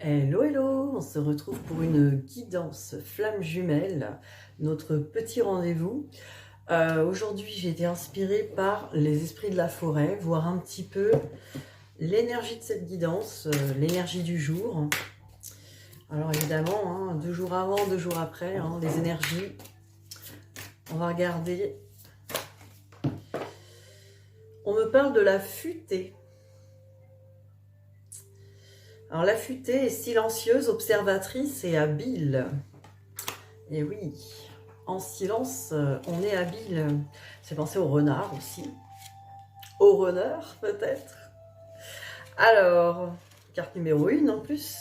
Hello, hello! On se retrouve pour une guidance flamme jumelle, notre petit rendez-vous. Aujourd'hui, j'ai été inspirée par les esprits de la forêt, voir un petit peu l'énergie de cette guidance, l'énergie du jour. Alors évidemment, 2 jours avant, 2 jours après, les énergies. On va regarder. On me parle de la futaie. Alors la futaie est silencieuse, observatrice et habile. Et oui, en silence, on est habile. C'est penser au renard aussi. Au renard peut-être. Alors, carte numéro 1 en plus.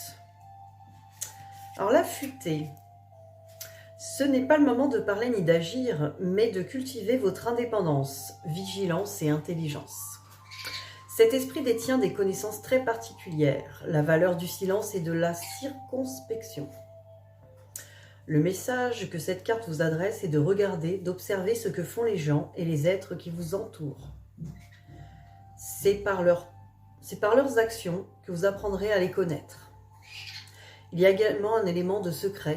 Alors la futaie. Ce n'est pas le moment de parler ni d'agir, mais de cultiver votre indépendance, vigilance et intelligence. Cet esprit détient des connaissances très particulières, la valeur du silence et de la circonspection. Le message que cette carte vous adresse est de regarder, d'observer ce que font les gens et les êtres qui vous entourent. C'est par leurs actions que vous apprendrez à les connaître. Il y a également un élément de secret.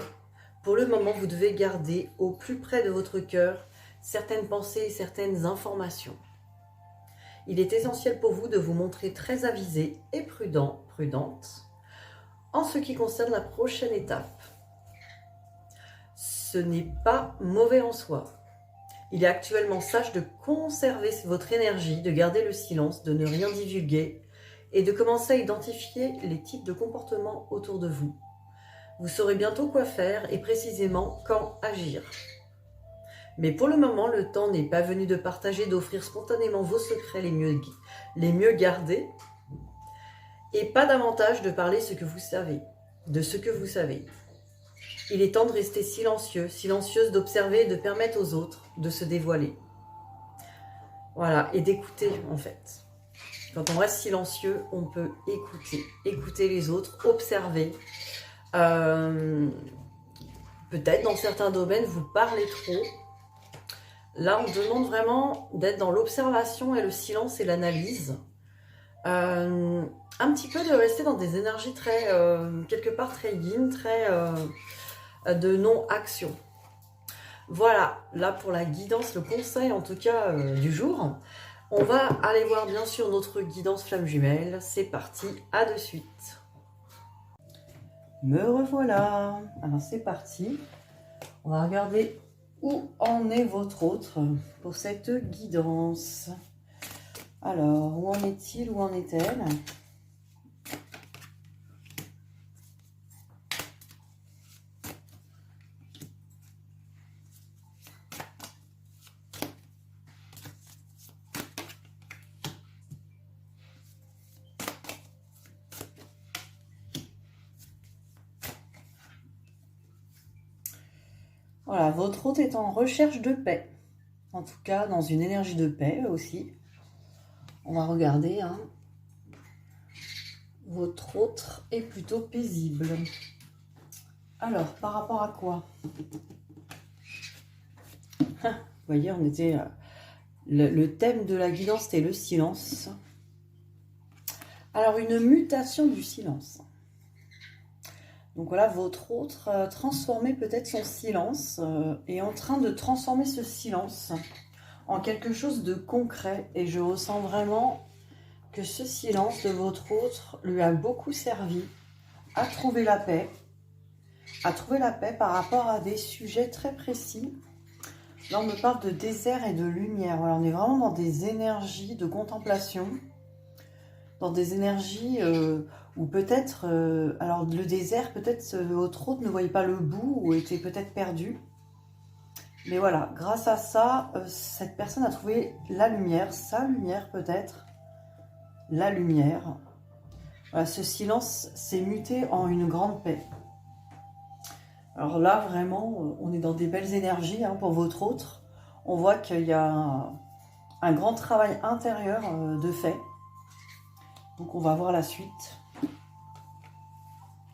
Pour le moment, vous devez garder au plus près de votre cœur certaines pensées et certaines informations. Il est essentiel pour vous de vous montrer très avisé et prudente, en ce qui concerne la prochaine étape. Ce n'est pas mauvais en soi. Il est actuellement sage de conserver votre énergie, de garder le silence, de ne rien divulguer et de commencer à identifier les types de comportements autour de vous. Vous saurez bientôt quoi faire et précisément quand agir. Mais pour le moment, le temps n'est pas venu de partager, d'offrir spontanément vos secrets les mieux gardés et pas davantage de parler de ce que vous savez. Il est temps de rester silencieux, silencieuse, d'observer et de permettre aux autres de se dévoiler. Voilà, et d'écouter en fait. Quand on reste silencieux, on peut écouter les autres, observer. Peut-être dans certains domaines, vous parlez trop. Là, on demande vraiment d'être dans l'observation et le silence et l'analyse. Un petit peu de rester dans des énergies très, quelque part très yin, très de non-action. Voilà, là pour la guidance, le conseil en tout cas du jour. On va aller voir bien sûr notre guidance flamme jumelle. C'est parti, à de suite. Me revoilà. Alors c'est parti. On va regarder où en est votre autre pour cette guidance. Alors, où en est-il, où en est-elle? Voilà, votre hôte est en recherche de paix. En tout cas, dans une énergie de paix aussi. On va regarder. Votre autre est plutôt paisible. Alors, par rapport à quoi? Vous voyez, on était... le thème de la guidance, c'était le silence. Alors, une mutation du silence. Donc voilà, votre autre transformait peut-être son silence, est en train de transformer ce silence en quelque chose de concret. Et je ressens vraiment que ce silence de votre autre lui a beaucoup servi à trouver la paix. Par rapport à des sujets très précis. Là, on me parle de désert et de lumière. Voilà, on est vraiment dans des énergies de contemplation, dans des énergies où peut-être, alors le désert, peut-être votre autre ne voyait pas le bout ou était peut-être perdu. Mais voilà, grâce à ça, cette personne a trouvé la lumière, sa lumière peut-être, la lumière. Voilà, ce silence s'est muté en une grande paix. Alors là, vraiment, on est dans des belles énergies pour votre autre. On voit qu'il y a un grand travail intérieur de fait. Donc on va voir la suite.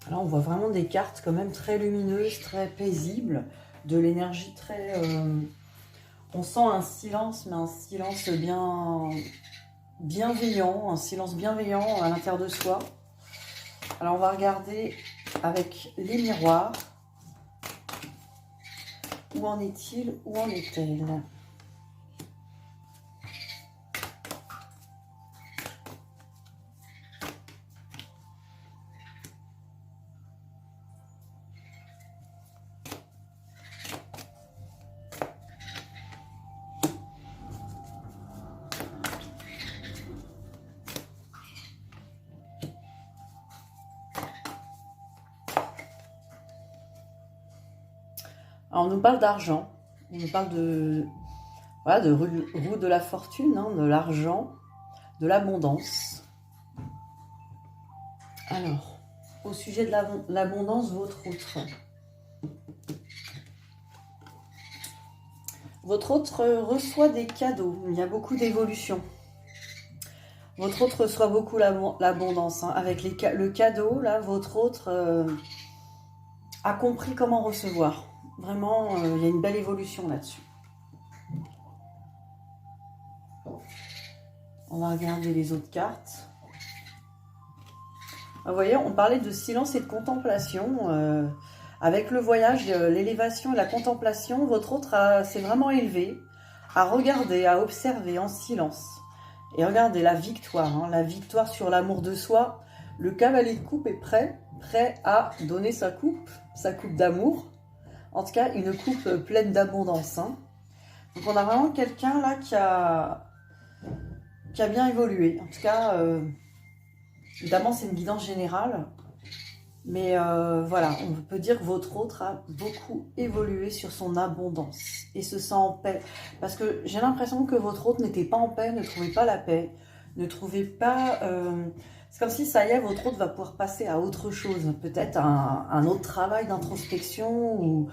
Là, on voit vraiment des cartes quand même très lumineuses, très paisibles, de l'énergie très... on sent un silence, mais un silence bienveillant, un silence bienveillant à l'intérieur de soi. Alors, on va regarder avec les miroirs. Où en est-il? Où en est-elle? Alors, on nous parle d'argent, on nous parle de, voilà, de roue de la fortune, hein, de l'argent, de l'abondance. Alors, au sujet de l'abondance, votre autre. Votre autre reçoit des cadeaux, il y a beaucoup d'évolution. Votre autre reçoit beaucoup l'abondance. Hein. Avec le cadeau, là, votre autre a compris comment recevoir. Vraiment, il y a une belle évolution là-dessus. On va regarder les autres cartes. Vous voyez, on parlait de silence et de contemplation. Avec le voyage, l'élévation et la contemplation, votre autre s'est vraiment élevé, à regarder, à observer en silence. Et regardez la victoire, hein, la victoire sur l'amour de soi. Le cavalier de coupe est prêt à donner sa coupe d'amour. En tout cas, une coupe pleine d'abondance. Hein. Donc, on a vraiment quelqu'un là qui a bien évolué. En tout cas, évidemment, c'est une guidance générale. Mais voilà, on peut dire que votre autre a beaucoup évolué sur son abondance et se sent en paix. Parce que j'ai l'impression que votre autre n'était pas en paix, ne trouvait pas la paix, ne trouvait pas... c'est comme si, ça y est, votre autre va pouvoir passer à autre chose. Peut-être un autre travail d'introspection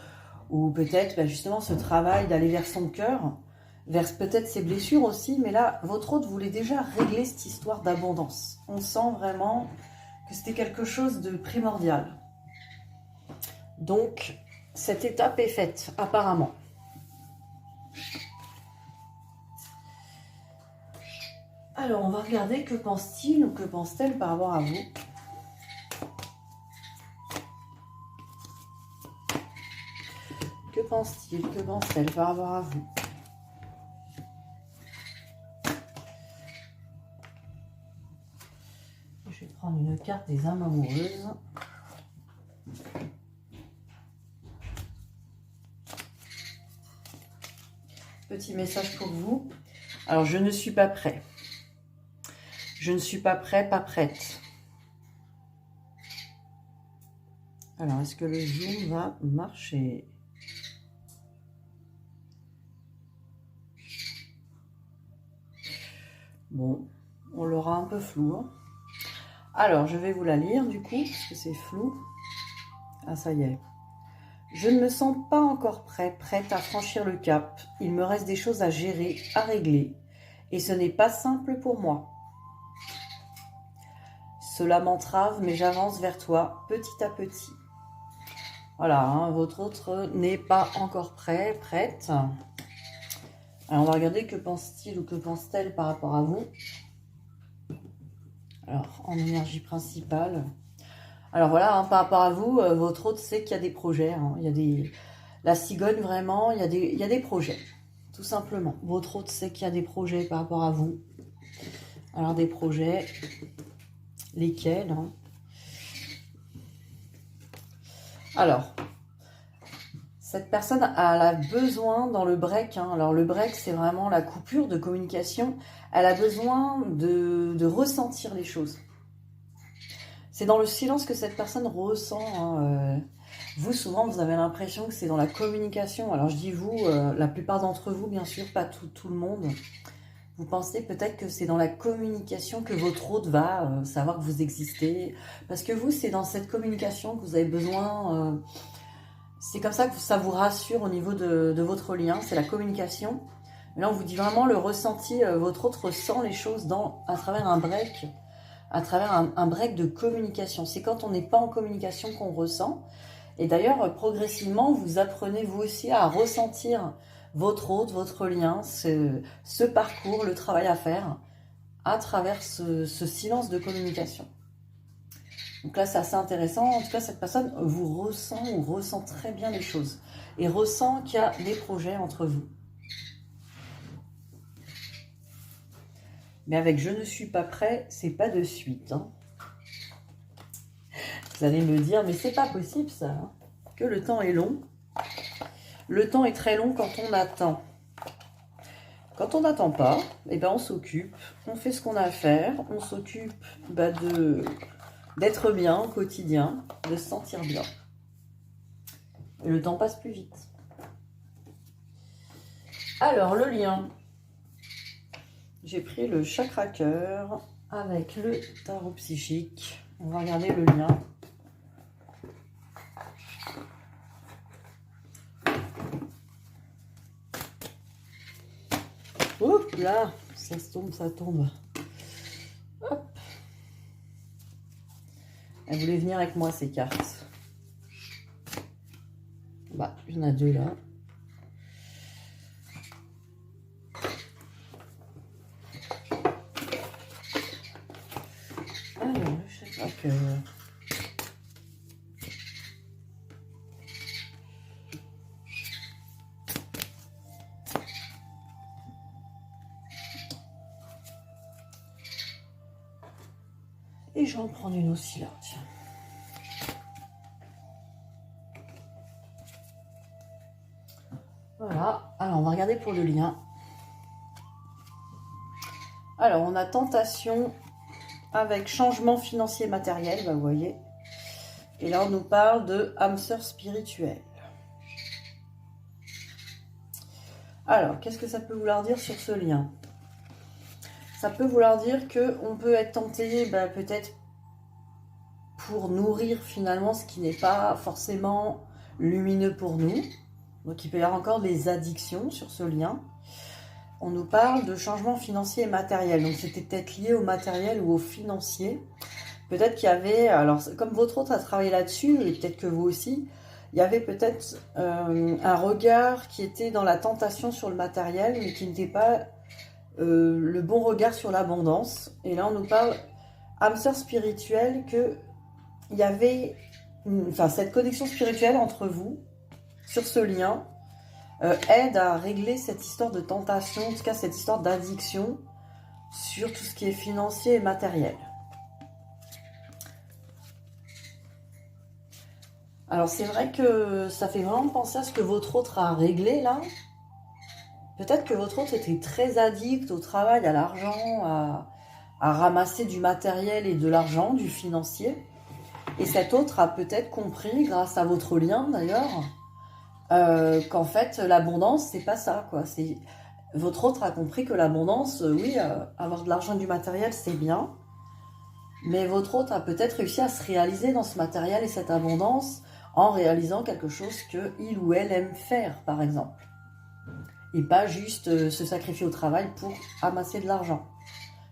ou peut-être justement ce travail d'aller vers son cœur, vers peut-être ses blessures aussi. Mais là, votre autre voulait déjà régler cette histoire d'abondance. On sent vraiment que c'était quelque chose de primordial. Donc, cette étape est faite, apparemment. Alors, on va regarder que pense-t-il ou que pense-t-elle par rapport à vous. Que pense-t-il, que pense-t-elle par rapport à vous? Je vais prendre une carte des âmes amoureuses. Petit message pour vous. Alors, je ne suis pas prêt. Je ne suis pas prêt, pas prête. Alors, est-ce que le zoom va marcher? Bon, on l'aura un peu flou. Hein. Alors, je vais vous la lire du coup, parce que c'est flou. Ah, ça y est. Je ne me sens pas encore prête à franchir le cap. Il me reste des choses à gérer, à régler. Et ce n'est pas simple pour moi. Cela m'entrave, mais j'avance vers toi petit à petit. Voilà, hein, votre autre n'est pas encore prête. Alors, on va regarder que pense-t-il ou que pense-t-elle par rapport à vous. Alors, en énergie principale. Alors voilà, hein, par rapport à vous, votre autre sait qu'il y a des projets. Hein, il y a des... La cigogne, vraiment, il y a des projets. Tout simplement. Votre autre sait qu'il y a des projets par rapport à vous. Alors, des projets... Lesquels hein. Alors, cette personne a besoin dans le break. Hein, alors, le break, c'est vraiment la coupure de communication. Elle a besoin de ressentir les choses. C'est dans le silence que cette personne ressent. Hein, vous, souvent, vous avez l'impression que c'est dans la communication. Alors, je dis vous, la plupart d'entre vous, bien sûr, pas tout le monde. Vous pensez peut-être que c'est dans la communication que votre autre va savoir que vous existez. Parce que vous, c'est dans cette communication que vous avez besoin. C'est comme ça que ça vous rassure au niveau de votre lien. C'est la communication. Mais là, on vous dit vraiment le ressenti. Votre autre ressent les choses à travers un break. À travers un break de communication. C'est quand on n'est pas en communication qu'on ressent. Et d'ailleurs, progressivement, vous apprenez vous aussi à ressentir votre autre, votre lien, ce parcours, le travail à faire à travers ce silence de communication. Donc là, c'est assez intéressant. En tout cas, cette personne vous ressent ou ressent très bien les choses. Et ressent qu'il y a des projets entre vous. Mais avec « je ne suis pas prêt », c'est pas de suite. Hein. Vous allez me dire, mais c'est pas possible ça. Hein, que le temps est long. Le temps est très long quand on attend. Quand on n'attend pas, eh ben on s'occupe, on fait ce qu'on a à faire, on s'occupe d'être bien au quotidien, de se sentir bien. Et le temps passe plus vite. Alors, le lien. J'ai pris le chakra cœur avec le tarot psychique. On va regarder le lien. Hop là, ça tombe, ça tombe. Hop. Elle voulait venir avec moi, ces cartes. Bah, il y en a deux là. Alors, je sais pas que... Et je vais en prendre une aussi là, tiens. Voilà, alors on va regarder pour le lien. Alors, on a tentation avec changement financier matériel, bah, vous voyez. Et là, on nous parle de âme sœur spirituelle. Alors, qu'est-ce que ça peut vouloir dire sur ce lien? Ça peut vouloir dire qu'on peut être tenté, peut-être pour nourrir finalement ce qui n'est pas forcément lumineux pour nous. Donc, il peut y avoir encore des addictions sur ce lien. On nous parle de changement financier et matériel. Donc, c'était peut-être lié au matériel ou au financier. Peut-être qu'il y avait, alors comme votre autre a travaillé là-dessus, et peut-être que vous aussi, il y avait peut-être un regard qui était dans la tentation sur le matériel, mais qui n'était pas le bon regard sur l'abondance. Et là, on nous parle, âme sœur spirituelle, qu'il y avait cette connexion spirituelle entre vous, sur ce lien, aide à régler cette histoire de tentation, en tout cas cette histoire d'addiction, sur tout ce qui est financier et matériel. Alors, c'est vrai que ça fait vraiment penser à ce que votre autre a réglé, là. Peut-être que votre autre était très addict au travail, à l'argent, à ramasser du matériel et de l'argent, du financier. Et cet autre a peut-être compris, grâce à votre lien d'ailleurs, qu'en fait, l'abondance, c'est pas ça, quoi. Votre autre a compris que l'abondance, oui, avoir de l'argent et du matériel, c'est bien. Mais votre autre a peut-être réussi à se réaliser dans ce matériel et cette abondance en réalisant quelque chose qu'il ou elle aime faire, par exemple. Et pas juste se sacrifier au travail pour amasser de l'argent.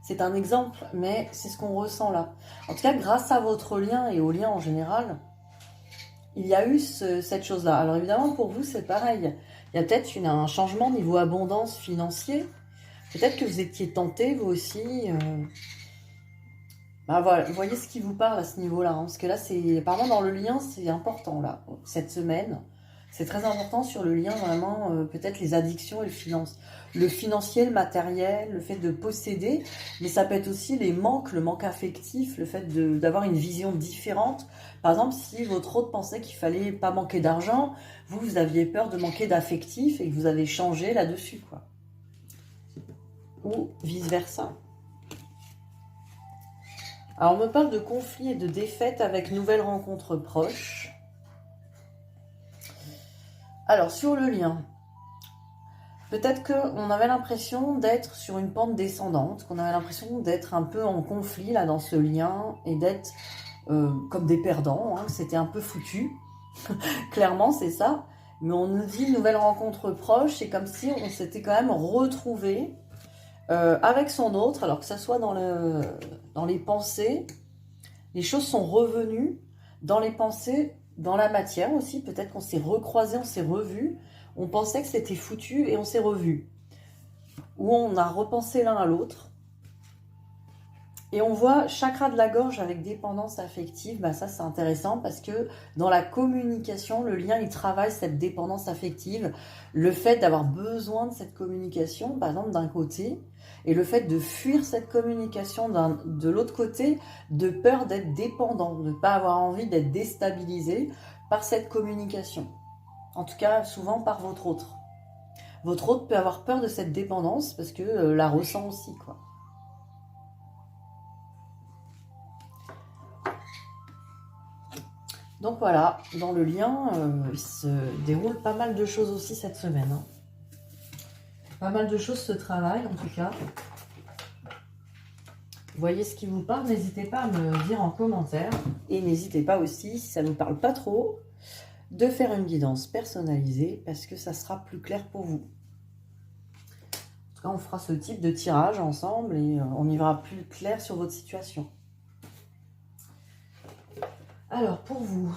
C'est un exemple, mais c'est ce qu'on ressent là. En tout cas, grâce à votre lien et au lien en général, il y a eu cette chose-là. Alors évidemment, pour vous, c'est pareil. Il y a peut-être un changement niveau abondance financier. Peut-être que vous étiez tenté, vous aussi... voilà, vous voyez ce qui vous parle à ce niveau-là, hein, parce que là, apparemment dans le lien, c'est important, là, cette semaine. C'est très important sur le lien, vraiment, peut-être les addictions et le financier, le matériel, le fait de posséder, mais ça peut être aussi le manque affectif, le fait d'avoir une vision différente. Par exemple, si votre autre pensait qu'il fallait pas manquer d'argent, vous aviez peur de manquer d'affectif et que vous avez changé là-dessus, quoi. Ou vice-versa. Alors, on me parle de conflits et de défaites avec nouvelles rencontres proches. Alors, sur le lien, peut-être qu'on avait l'impression d'être sur une pente descendante, qu'on avait l'impression d'être un peu en conflit là dans ce lien et d'être comme des perdants, hein, c'était un peu foutu. Clairement, c'est ça. Mais on nous dit nouvelle rencontre proche, c'est comme si on s'était quand même retrouvé avec son autre, alors que ça soit dans les pensées, les choses sont revenues dans les pensées, dans la matière aussi, peut-être qu'on s'est recroisés, on s'est revus, on pensait que c'était foutu et on s'est revus. Ou on a repensé l'un à l'autre. Et on voit chakra de la gorge avec dépendance affective. Bah ça, c'est intéressant parce que dans la communication, le lien, il travaille cette dépendance affective. Le fait d'avoir besoin de cette communication, par exemple, d'un côté, et le fait de fuir cette communication de l'autre côté, de peur d'être dépendant, de ne pas avoir envie d'être déstabilisé par cette communication. En tout cas, souvent par votre autre. Votre autre peut avoir peur de cette dépendance parce que la ressent aussi, quoi. Donc voilà, dans le lien, il se déroule pas mal de choses aussi cette semaine. Hein. Pas mal de choses se travaillent en tout cas. Vous voyez ce qui vous parle, n'hésitez pas à me dire en commentaire. Et n'hésitez pas aussi, si ça ne vous parle pas trop, de faire une guidance personnalisée parce que ça sera plus clair pour vous. En tout cas, on fera ce type de tirage ensemble et on y verra plus clair sur votre situation. Alors, pour vous,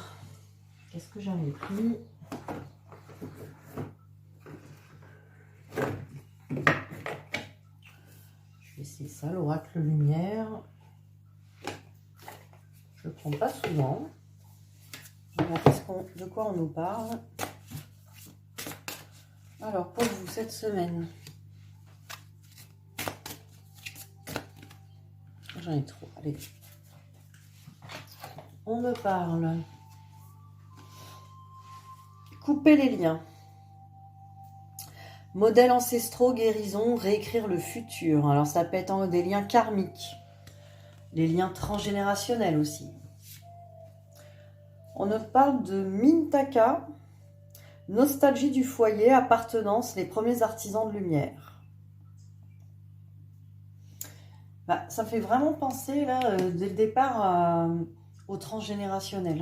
qu'est-ce que j'avais pris? Je vais essayer ça, l'oracle lumière. Je ne le prends pas souvent. De quoi on nous parle? Alors, pour vous, cette semaine, j'en ai trop, allez. On me parle. Couper les liens. Modèles ancestraux, guérison, réécrire le futur. Alors, ça peut être des liens karmiques. Les liens transgénérationnels aussi. On nous parle de Mintaka. Nostalgie du foyer, appartenance, les premiers artisans de lumière. Bah, ça me fait vraiment penser, là, dès le départ, au transgénérationnel.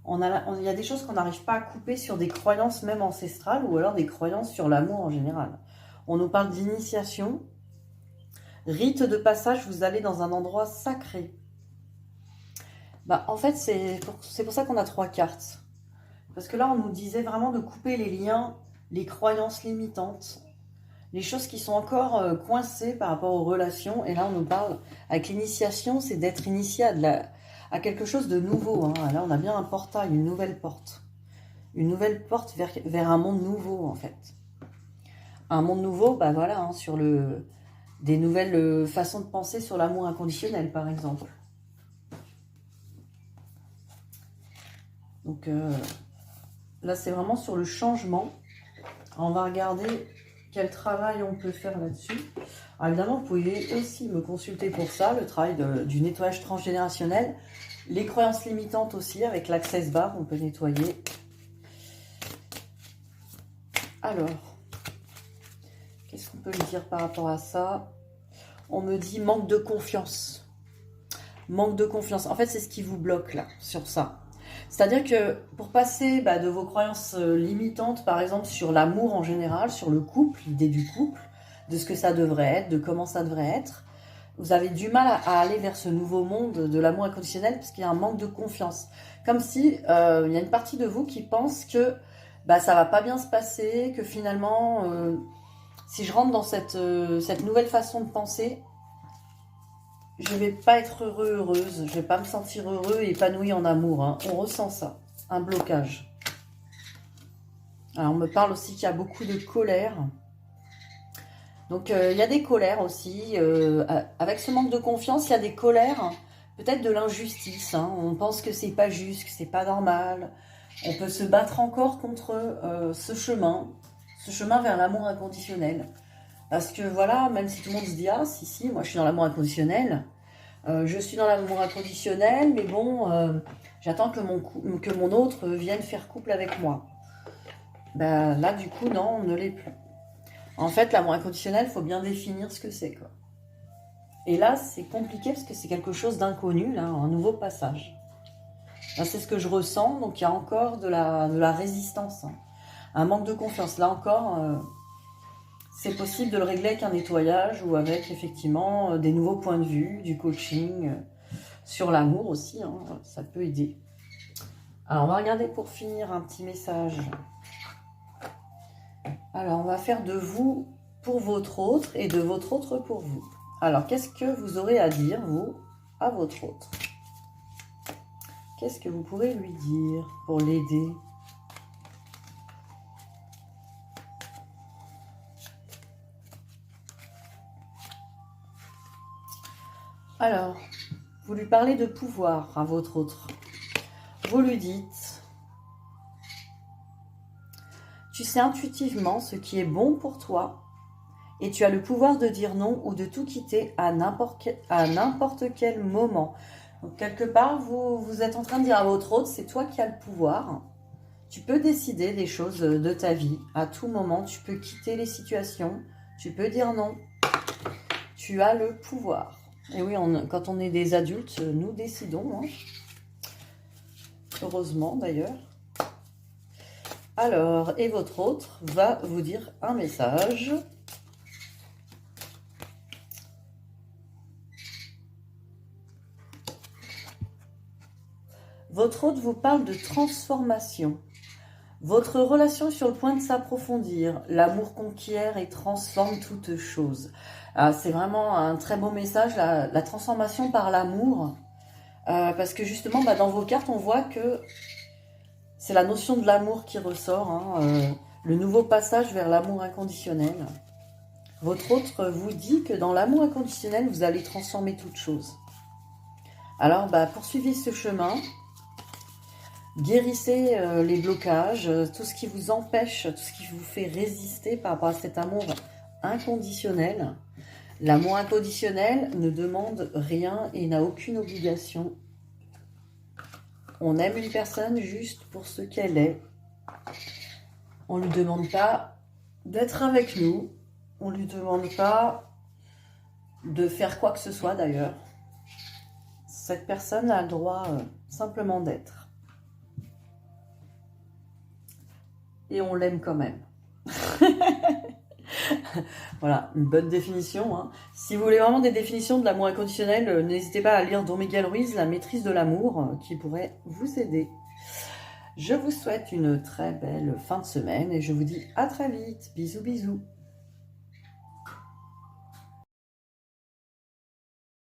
Hein. Il y a des choses qu'on n'arrive pas à couper sur des croyances même ancestrales ou alors des croyances sur l'amour en général. On nous parle d'initiation. Rite de passage, vous allez dans un endroit sacré. Bah, en fait, c'est pour ça qu'on a 3 cartes. Parce que là, on nous disait vraiment de couper les liens, les croyances limitantes, les choses qui sont encore coincées par rapport aux relations. Et là, on nous parle, avec l'initiation, c'est d'être initié à quelque chose de nouveau. Hein. Là, on a bien un portail, une nouvelle porte. Une nouvelle porte vers un monde nouveau, en fait. Un monde nouveau, bah voilà, hein, sur des nouvelles façons de penser sur l'amour inconditionnel, par exemple. Donc, là, c'est vraiment sur le changement. Alors, on va regarder quel travail on peut faire là-dessus. Alors, évidemment, vous pouvez aussi me consulter pour ça, le travail du nettoyage transgénérationnel. Les croyances limitantes aussi, avec l'Access Bar, on peut nettoyer. Alors, qu'est-ce qu'on peut me dire par rapport à ça? On me dit manque de confiance. Manque de confiance. En fait, c'est ce qui vous bloque là, sur ça. C'est-à-dire que pour passer de vos croyances limitantes, par exemple, sur l'amour en général, sur le couple, l'idée du couple, de ce que ça devrait être, de comment ça devrait être, vous avez du mal à aller vers ce nouveau monde de l'amour inconditionnel parce qu'il y a un manque de confiance. Comme si il y a une partie de vous qui pense que ça va pas bien se passer, que finalement, si je rentre dans cette nouvelle façon de penser, je vais pas être heureuse, je vais pas me sentir heureux et épanoui en amour. Hein. On ressent ça, un blocage. Alors, on me parle aussi qu'il y a beaucoup de colère. Donc, il y a des colères aussi. Avec ce manque de confiance, il y a des colères, peut-être de l'injustice. Hein. On pense que c'est pas juste, que c'est pas normal. On peut se battre encore contre ce chemin vers l'amour inconditionnel. Parce que voilà, même si tout le monde se dit « Ah, si, moi je suis dans l'amour inconditionnel. Je suis dans l'amour inconditionnel, mais bon, j'attends que mon autre vienne faire couple avec moi. » Là, du coup, non, on ne l'est plus. En fait, l'amour inconditionnel, il faut bien définir ce que c'est, quoi. Et là, c'est compliqué parce que c'est quelque chose d'inconnu, là, un nouveau passage. Là, c'est ce que je ressens, donc il y a encore de la résistance. Hein. Un manque de confiance. Là encore, c'est possible de le régler avec un nettoyage ou avec, effectivement, des nouveaux points de vue, du coaching, sur l'amour aussi, hein, ça peut aider. Alors, on va regarder pour finir un petit message. Alors, on va faire de vous pour votre autre et de votre autre pour vous. Alors, qu'est-ce que vous aurez à dire, vous, à votre autre? Qu'est-ce que vous pourrez lui dire pour l'aider? Alors, vous lui parlez de pouvoir à votre autre. Vous lui dites, tu sais intuitivement ce qui est bon pour toi et tu as le pouvoir de dire non ou de tout quitter à n'importe quel moment. Donc, quelque part, vous êtes en train de dire à votre autre, c'est toi qui as le pouvoir. Tu peux décider des choses de ta vie. À tout moment, tu peux quitter les situations. Tu peux dire non. Tu as le pouvoir. Et oui, quand on est des adultes, nous décidons. Hein. Heureusement, d'ailleurs. Alors, et votre autre va vous dire un message. Votre autre vous parle de transformation. Votre relation est sur le point de s'approfondir. L'amour conquiert et transforme toute chose. C'est vraiment un très beau message, la transformation par l'amour. Parce que justement, dans vos cartes, on voit que c'est la notion de l'amour qui ressort. Hein, le nouveau passage vers l'amour inconditionnel. Votre autre vous dit que dans l'amour inconditionnel, vous allez transformer toute chose. Alors, poursuivez ce chemin. Guérissez les blocages, tout ce qui vous empêche, tout ce qui vous fait résister par rapport à cet amour inconditionnel. L'amour inconditionnel ne demande rien et n'a aucune obligation. On aime une personne juste pour ce qu'elle est. On ne lui demande pas d'être avec nous. On ne lui demande pas de faire quoi que ce soit d'ailleurs. Cette personne a le droit simplement d'être. Et on l'aime quand même. Voilà, une bonne définition. Hein. Si vous voulez vraiment des définitions de l'amour inconditionnel, n'hésitez pas à lire Don Miguel Ruiz, La maîtrise de l'amour, qui pourrait vous aider. Je vous souhaite une très belle fin de semaine et je vous dis à très vite. Bisous, bisous.